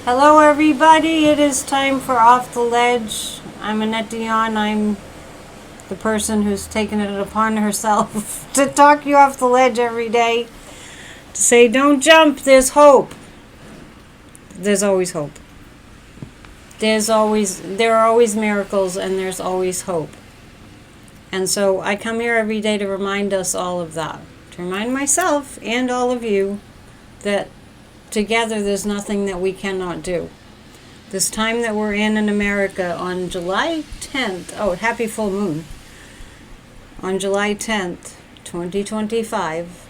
Hello everybody, it is time for Off the Ledge. I'm Annette Dion. I'm the person who's taken it upon herself to talk you off the ledge every day. To say, don't jump, there's hope. There's always hope. There are always miracles and there's always hope. And so I come here every day to remind us all of that. To remind myself and all of you that together there's nothing that we cannot do. This time that we're in America on July 10th, happy full moon, on July 10th, 2025,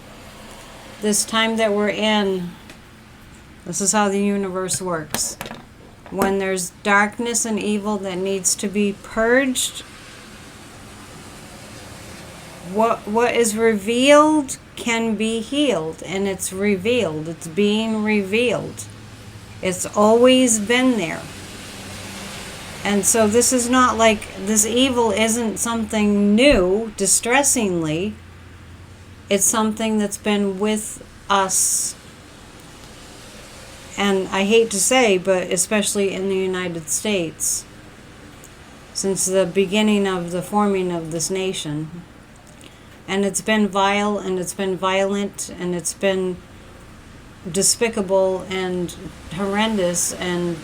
this time that we're in, this is how the universe works. When there's darkness and evil that needs to be purged, what is revealed can be healed, and it's revealed. It's being revealed. It's always been there. And so this is not like, this evil isn't something new, distressingly. It's something that's been with us. And I hate to say, but especially in the United States, since the beginning of the forming of this nation. And it's been vile, and it's been violent, and it's been despicable and horrendous and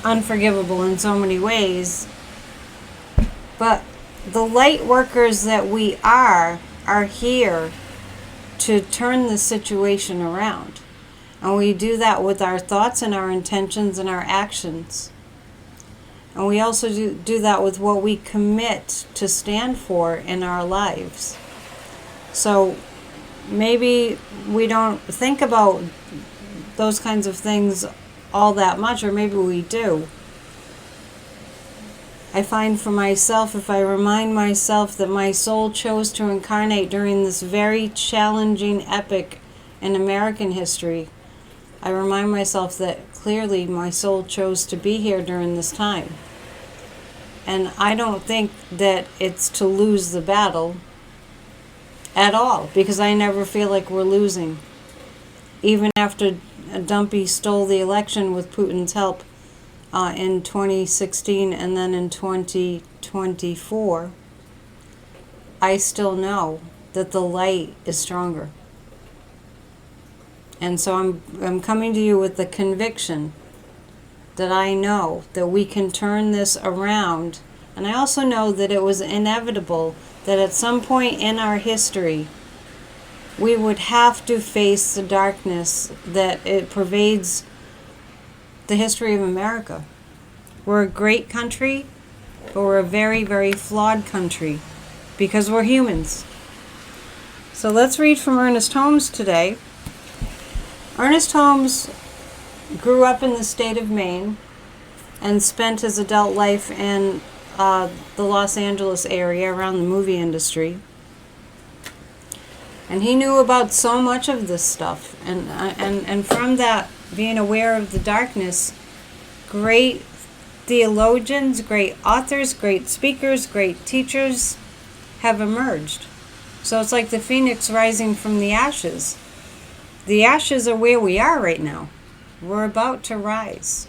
unforgivable in so many ways. But the light workers that we are here to turn the situation around. And we do that with our thoughts and our intentions and our actions. And we also do that with what we commit to stand for in our lives. So maybe we don't think about those kinds of things all that much, or maybe we do. I find for myself, if I remind myself that my soul chose to incarnate during this very challenging epoch in American history, I remind myself that clearly my soul chose to be here during this time. And I don't think that it's to lose the battle at all, because I never feel like we're losing. Even after Dumpy stole the election with Putin's help in 2016 and then in 2024, I still know that the light is stronger. And so I'm coming to you with the conviction that I know that we can turn this around. And I also know that it was inevitable that at some point in our history we would have to face the darkness that it pervades the history of America. We're a great country, but we're a very, very flawed country because we're humans. So let's read from Ernest Holmes today. Ernest Holmes grew up in the state of Maine and spent his adult life in the Los Angeles area around the movie industry. And he knew about so much of this stuff. And from that, being aware of the darkness, great theologians, great authors, great speakers, great teachers have emerged. So it's like the phoenix rising from the ashes. The ashes are where we are right now. We're about to rise.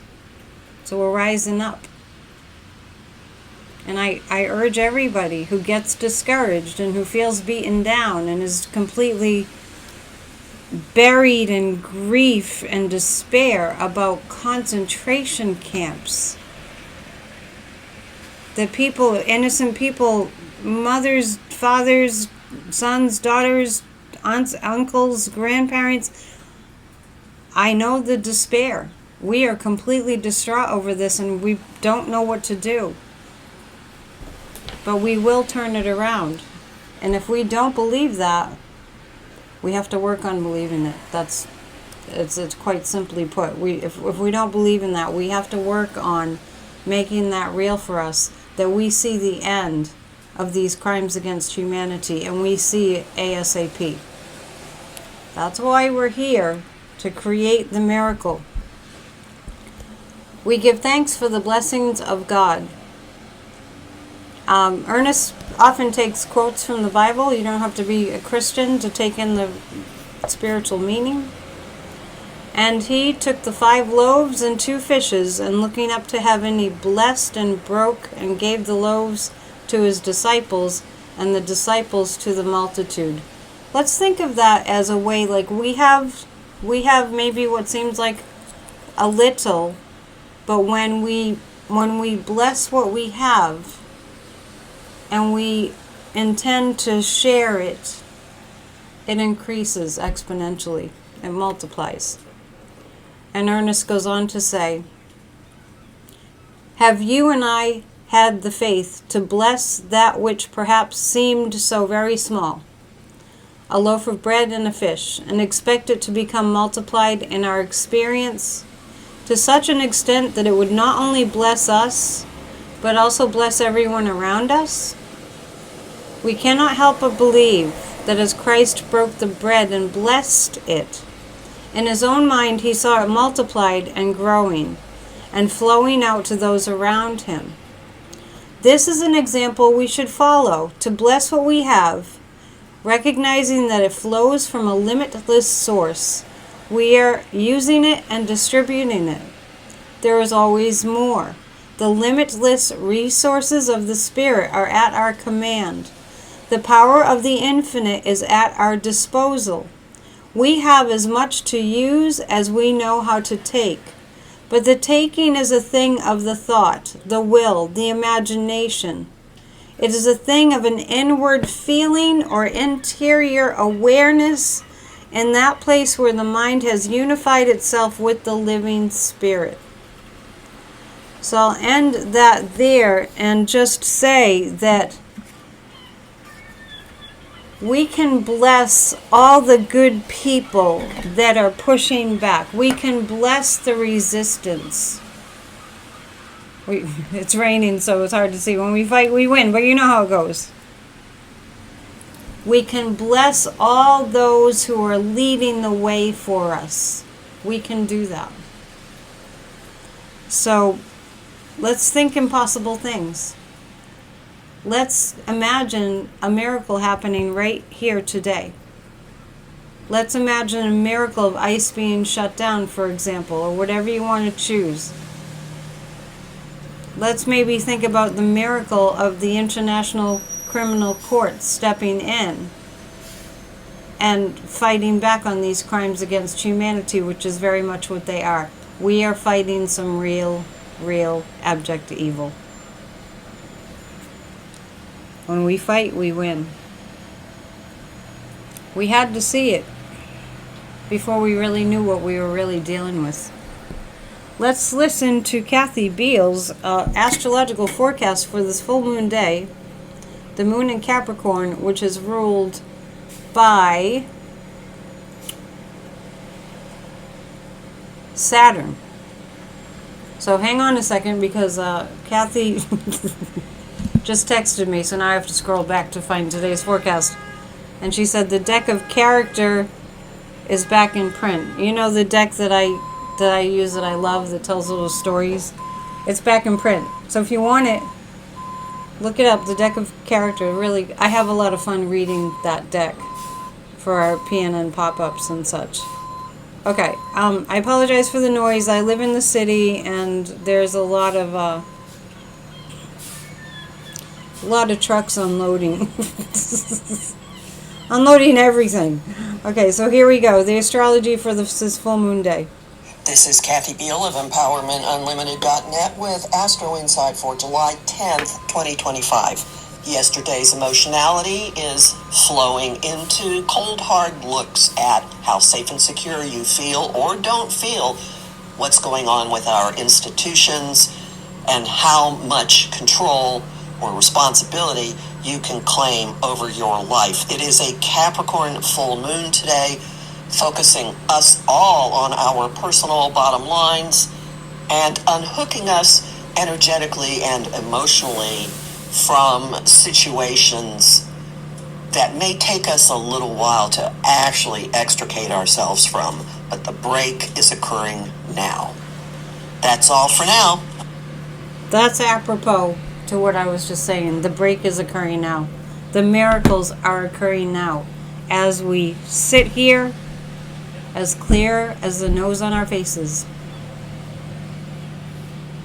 So we're rising up. And I urge everybody who gets discouraged and who feels beaten down and is completely buried in grief and despair about concentration camps. That people, innocent people, mothers, fathers, sons, daughters, aunts, uncles, grandparents, I know the despair. We are completely distraught over this and we don't know what to do. But we will turn it around. And if we don't believe that, we have to work on believing it. It's quite simply put. If we don't believe in that, we have to work on making that real for us, that we see the end of these crimes against humanity and we see it ASAP. That's why we're here, to create the miracle. We give thanks for the blessings of God. Ernest often takes quotes from the Bible. You don't have to be a Christian to take in the spiritual meaning. And he took the 5 loaves and 2 fishes, and looking up to heaven, he blessed and broke and gave the loaves to his disciples, and the disciples to the multitude. Let's think of that as a way, like we have maybe what seems like a little, but when we bless what we have and we intend to share it, it increases exponentially. It multiplies. And Ernest goes on to say, have you and I had the faith to bless that which perhaps seemed so very small, a loaf of bread and a fish, and expect it to become multiplied in our experience to such an extent that it would not only bless us, but also bless everyone around us? We cannot help but believe that as Christ broke the bread and blessed it, in his own mind he saw it multiplied and growing and flowing out to those around him. This is an example we should follow, to bless what we have, recognizing that it flows from a limitless source. We are using it and distributing it. There is always more. The limitless resources of the Spirit are at our command. The power of the infinite is at our disposal. We have as much to use as we know how to take. But the taking is a thing of the thought, the will, the imagination. It is a thing of an inward feeling or interior awareness in that place where the mind has unified itself with the living Spirit. So I'll end that there and just say that we can bless all the good people that are pushing back. We can bless the resistance. It's raining, so it's hard to see. When we fight, we win, but you know how it goes. We can bless all those who are leading the way for us. We can do that. So let's think impossible things. Let's imagine a miracle happening right here today. Let's imagine a miracle of ice being shut down, for example, or whatever you want to choose. Let's maybe think about the miracle of the International Criminal Court stepping in and fighting back on these crimes against humanity, which is very much what they are. We are fighting some real abject evil. When we fight, we win. We had to see it before we really knew what we were really dealing with. Let's listen to Kathy Beale's astrological forecast for this full moon day. The moon in Capricorn, which is ruled by Saturn. So hang on a second, because Kathy just texted me, so now I have to scroll back to find today's forecast. And she said the deck of character is back in print. You know, the deck that I use, that I love, that tells little stories? It's back in print. So if you want it, look it up, the deck of character. Really, I have a lot of fun reading that deck for our PNN pop-ups and such. Okay, I apologize for the noise. I live in the city, and there's a lot of trucks unloading. Unloading everything. Okay, so here we go. The astrology for this full moon day. This is Kathy Beale of EmpowermentUnlimited.net with Astro Insight for July 10th, 2025. Yesterday's emotionality is flowing into cold, hard looks at how safe and secure you feel or don't feel, what's going on with our institutions, and how much control or responsibility you can claim over your life. It is a Capricorn full moon today, focusing us all on our personal bottom lines and unhooking us energetically and emotionally from situations that may take us a little while to actually extricate ourselves from, but the break is occurring now. That's all for now. That's apropos to what I was just saying. The break is occurring now. The miracles are occurring now. As we sit here as clear as the nose on our faces.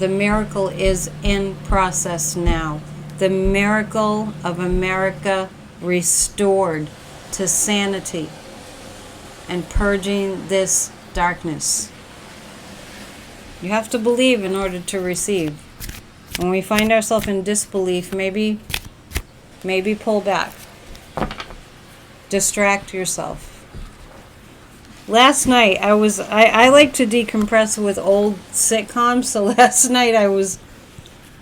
The miracle is in process now. The miracle of America restored to sanity and purging this darkness. You have to believe in order to receive. When we find ourselves in disbelief, maybe pull back. Distract yourself. Last night I like to decompress with old sitcoms, so last night I was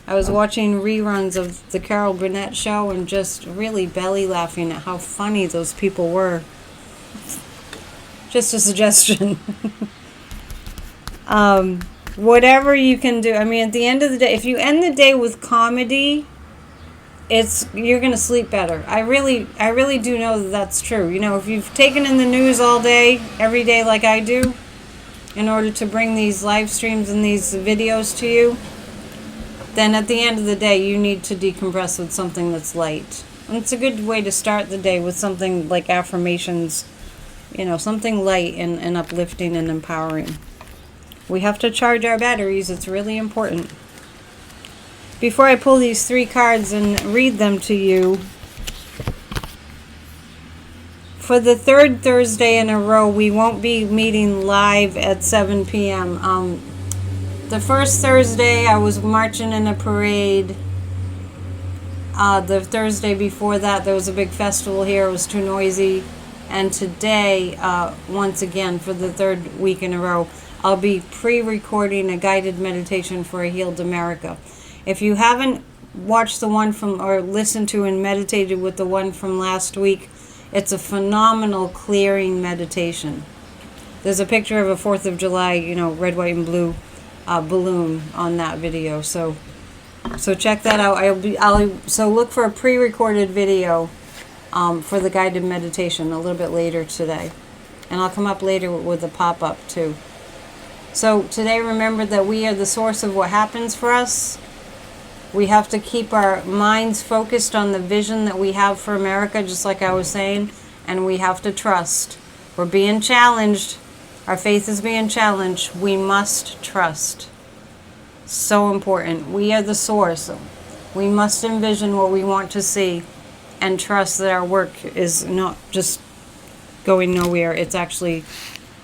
watching reruns of the Carol Burnett show and just really belly laughing at how funny those people were. Just a suggestion. Whatever you can do. I mean, at the end of the day, if you end the day with comedy, you're going to sleep better. I really do know that that's true. You know, if you've taken in the news all day, every day like I do, in order to bring these live streams and these videos to you, then at the end of the day, you need to decompress with something that's light. And it's a good way to start the day with something like affirmations, you know, something light and uplifting and empowering. We have to charge our batteries. It's really important. Before I pull these 3 cards and read them to you, for the 3rd Thursday in a row, we won't be meeting live at 7 p.m. The first Thursday, I was marching in a parade. The Thursday before that, there was a big festival here. It was too noisy. And today, once again, for the 3rd week in a row, I'll be pre-recording a guided meditation for a healed America. If you haven't watched the one from, or listened to and meditated with the one from last week, it's a phenomenal clearing meditation. There's a picture of a 4th of July, you know, red, white, and blue balloon on that video. So check that out. So look for a pre-recorded video for the guided meditation a little bit later today. And I'll come up later with a pop-up too. So today, remember that we are the source of what happens for us. We have to keep our minds focused on the vision that we have for America, just like I was saying, and we have to trust. We're being challenged. Our faith is being challenged. We must trust. So important. We are the source. We must envision what we want to see and trust that our work is not just going nowhere. It's actually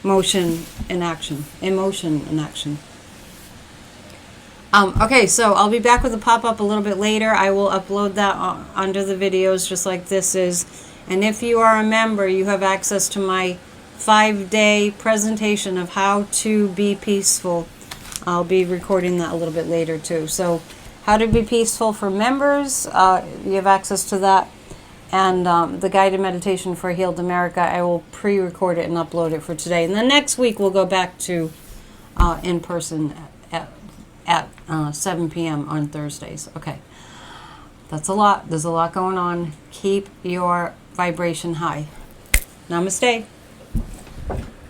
motion in action. Emotion in action. Okay, so I'll be back with a pop-up a little bit later. I will upload that under the videos just like this is. And if you are a member, you have access to my 5-day presentation of how to be peaceful. I'll be recording that a little bit later too. So how to be peaceful for members, you have access to that. And the guided meditation for Healed America, I will pre-record it and upload it for today. And then next week we'll go back to in person at 7 p.m. on Thursdays. Okay, that's a lot. There's a lot going on. Keep your vibration high. Namaste.